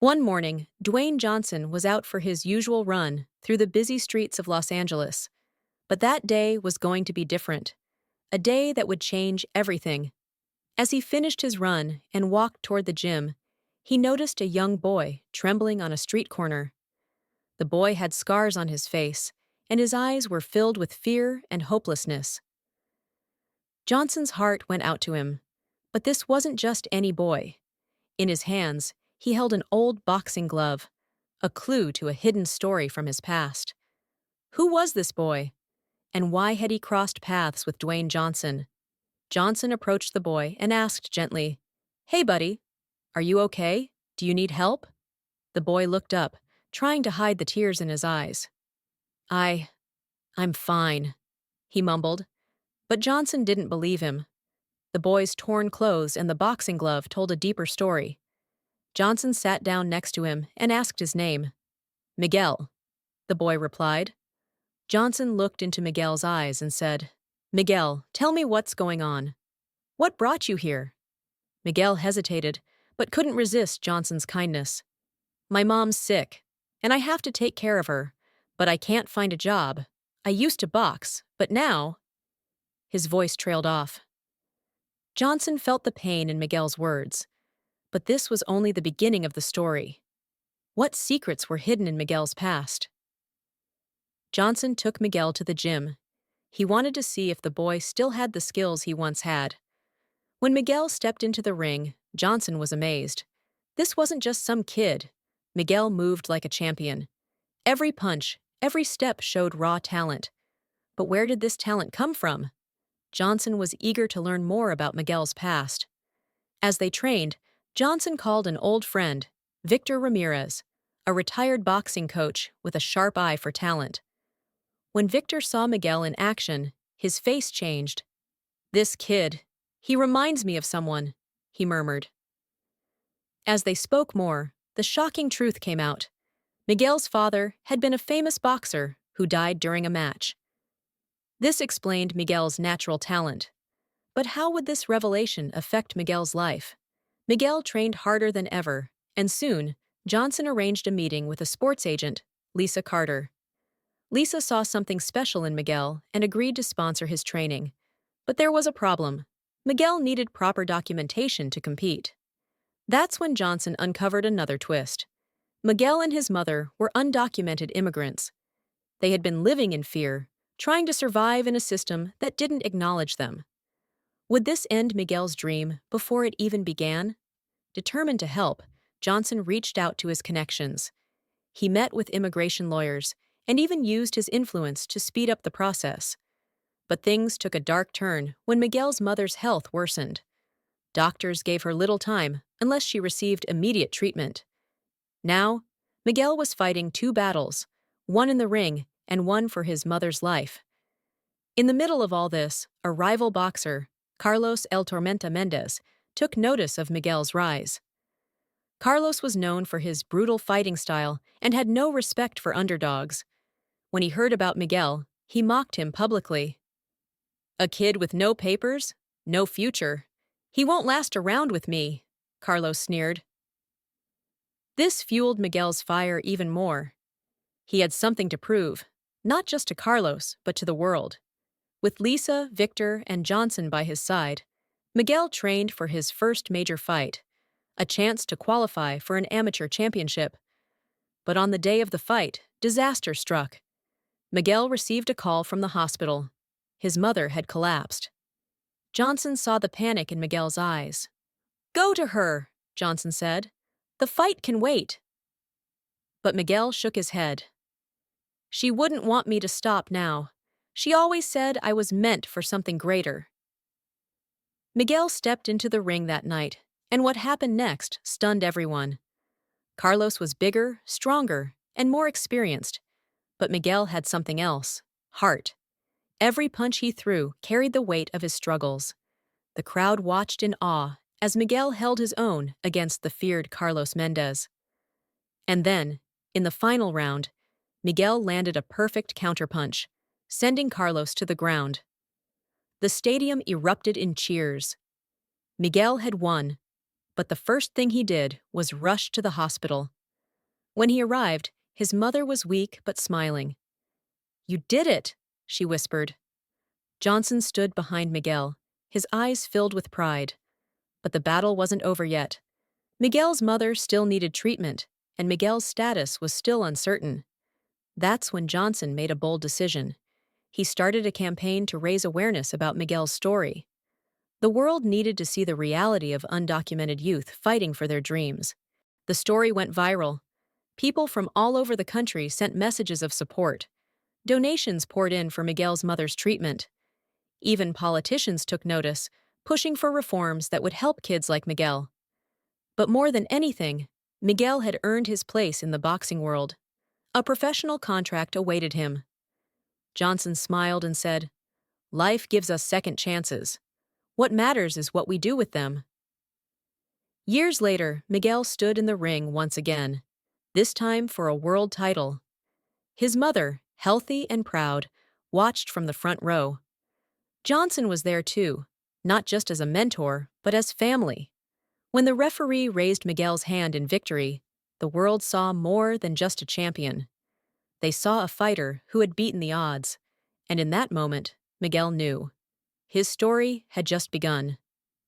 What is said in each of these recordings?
One morning, Dwayne Johnson was out for his usual run through the busy streets of Los Angeles. But that day was going to be different, a day that would change everything. As he finished his run and walked toward the gym, he noticed a young boy trembling on a street corner. The boy had scars on his face, and his eyes were filled with fear and hopelessness. Johnson's heart went out to him. But this wasn't just any boy. In his hands, he held an old boxing glove, a clue to a hidden story from his past. Who was this boy? And why had he crossed paths with Dwayne Johnson? Johnson approached the boy and asked gently, "Hey, buddy, are you okay? Do you need help?" The boy looked up, trying to hide the tears in his eyes. I, I'm fine," he mumbled. But Johnson didn't believe him. The boy's torn clothes and the boxing glove told a deeper story. Johnson sat down next to him and asked his name. "Miguel," the boy replied. Johnson looked into Miguel's eyes and said, "Miguel, tell me what's going on. What brought you here?" Miguel hesitated, but couldn't resist Johnson's kindness. "My mom's sick, and I have to take care of her, but I can't find a job. I used to box, but now—" His voice trailed off. Johnson felt the pain in Miguel's words. But this was only the beginning of the story. What secrets were hidden in Miguel's past? Johnson took Miguel to the gym. He wanted to see if the boy still had the skills he once had. When Miguel stepped into the ring, Johnson was amazed. This wasn't just some kid. Miguel moved like a champion. Every punch, every step showed raw talent. But where did this talent come from? Johnson was eager to learn more about Miguel's past. As they trained, Johnson called an old friend, Victor Ramirez, a retired boxing coach with a sharp eye for talent. When Victor saw Miguel in action, his face changed. "This kid, he reminds me of someone," he murmured. As they spoke more, the shocking truth came out. Miguel's father had been a famous boxer who died during a match. This explained Miguel's natural talent. But how would this revelation affect Miguel's life? Miguel trained harder than ever, and soon, Johnson arranged a meeting with a sports agent, Lisa Carter. Lisa saw something special in Miguel and agreed to sponsor his training. But there was a problem. Miguel needed proper documentation to compete. That's when Johnson uncovered another twist. Miguel and his mother were undocumented immigrants. They had been living in fear, trying to survive in a system that didn't acknowledge them. Would this end Miguel's dream before it even began? Determined to help, Johnson reached out to his connections. He met with immigration lawyers and even used his influence to speed up the process. But things took a dark turn when Miguel's mother's health worsened. Doctors gave her little time unless she received immediate treatment. Now, Miguel was fighting two battles, one in the ring and one for his mother's life. In the middle of all this, a rival boxer, Carlos El Tormenta Mendez, took notice of Miguel's rise. Carlos was known for his brutal fighting style and had no respect for underdogs. When he heard about Miguel, he mocked him publicly. "A kid with no papers, no future. He won't last a round with me," Carlos sneered. This fueled Miguel's fire even more. He had something to prove, not just to Carlos, but to the world. With Lisa, Victor, and Johnson by his side, Miguel trained for his first major fight, a chance to qualify for an amateur championship. But on the day of the fight, disaster struck. Miguel received a call from the hospital. His mother had collapsed. Johnson saw the panic in Miguel's eyes. "Go to her," Johnson said. "The fight can wait." But Miguel shook his head. "She wouldn't want me to stop now. She always said I was meant for something greater." Miguel stepped into the ring that night, and what happened next stunned everyone. Carlos was bigger, stronger, and more experienced. But Miguel had something else: heart. Every punch he threw carried the weight of his struggles. The crowd watched in awe as Miguel held his own against the feared Carlos Mendez. And then, in the final round, Miguel landed a perfect counterpunch, sending Carlos to the ground. The stadium erupted in cheers. Miguel had won, but the first thing he did was rush to the hospital. When he arrived, his mother was weak but smiling. "You did it," she whispered. Johnson stood behind Miguel, his eyes filled with pride. But the battle wasn't over yet. Miguel's mother still needed treatment, and Miguel's status was still uncertain. That's when Johnson made a bold decision. He started a campaign to raise awareness about Miguel's story. The world needed to see the reality of undocumented youth fighting for their dreams. The story went viral. People from all over the country sent messages of support. Donations poured in for Miguel's mother's treatment. Even politicians took notice, pushing for reforms that would help kids like Miguel. But more than anything, Miguel had earned his place in the boxing world. A professional contract awaited him. Johnson smiled and said, "Life gives us second chances. What matters is what we do with them." Years later, Miguel stood in the ring once again, this time for a world title. His mother, healthy and proud, watched from the front row. Johnson was there too, not just as a mentor, but as family. When the referee raised Miguel's hand in victory, the world saw more than just a champion. They saw a fighter who had beaten the odds, and in that moment, Miguel knew. His story had just begun.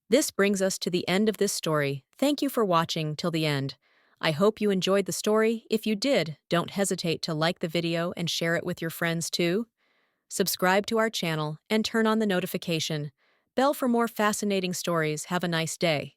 This brings us to the end of this story. Thank you for watching till the end. I hope you enjoyed the story. If you did, don't hesitate to like the video and share it with your friends too. Subscribe to our channel and turn on the notification bell for more fascinating stories. Have a nice day.